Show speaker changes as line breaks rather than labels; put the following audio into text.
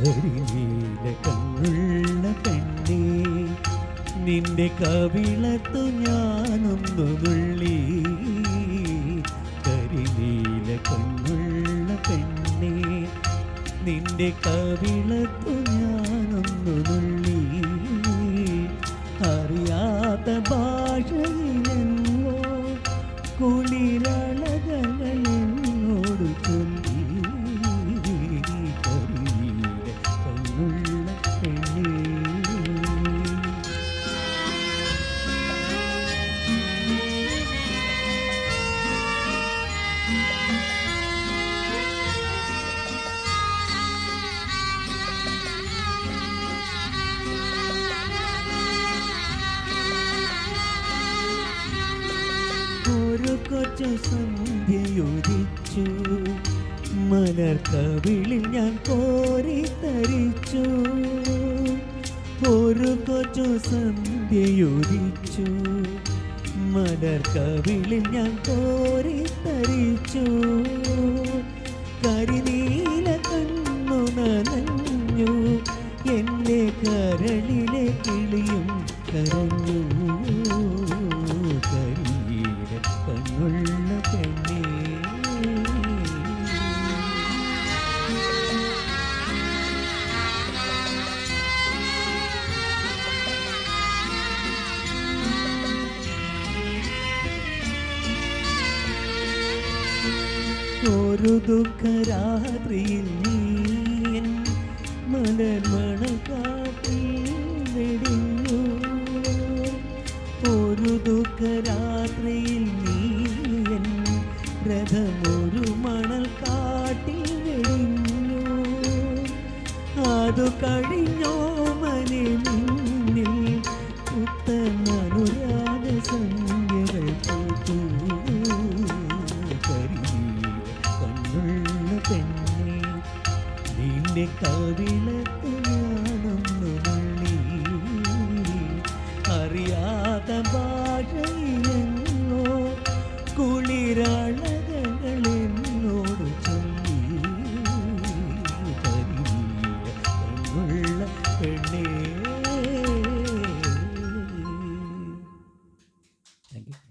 കരിനീല കണ്ണുള്ള പെണ്ണേ, നിന്റെ കവിളത്തു ഞാനൊന്നു നുള്ളി. കരിനീല കണ്ണുള്ള പെണ്ണേ, നിന്റെ കവിളത്തു ഞാനൊന്നു നുള്ളി. അറിയാത്ത ഭാഷയിലെങ്ങോ കുളിരളകളെന്നോട് ചൊല്ലി. കരിനീല കണ്ണുള്ള പെണ്ണേ. ഒരു കൊച്ചു സന്ധ്യയുദിച്ചു, മലർക്കവിളിൽ ഞാൻ കോരിത്തരിച്ചു. ഒരു കൊച്ചു സന്ധ്യയുദിച്ചു, മലർക്കവിളിൽ ഞാൻ കോരിത്തരിച്ചു. കരിനീല കണ്ണു നനഞ്ഞു, എൻ്റെ കരളിലെ കിളിയും കരഞ്ഞു. കരിനീല കണ്ണുള്ള പെണ്ണേ. ഒരു ദുഃഖരാത്രിയിൽ നീ മലർമണക്കാട്ടിൽ വെടിഞ്ഞു. ഒരു ദുഃഖരാത്രിയിൽ നീ രഥമൊരു മണൽക്കാട്ടിൽ വെടിഞ്ഞു. അതു കഴിഞ്ഞോ മനെ നിന്നിൽ പുത്തനുരാഗ സന്ധ്യകൾ പൂത്തു. കണ്ണുള്ള പെണ്ണേ, നിന്റെ കവിളത്ത് ഞാനൊന്നു നുള്ളി. അറിയാത്ത ഭാഷയിലെങ്ങോ കുളിരളകളെന്നോട് ചൊല്ലി. കരിനീല കണ്ണുള്ള പെണ്ണേ. Thank you.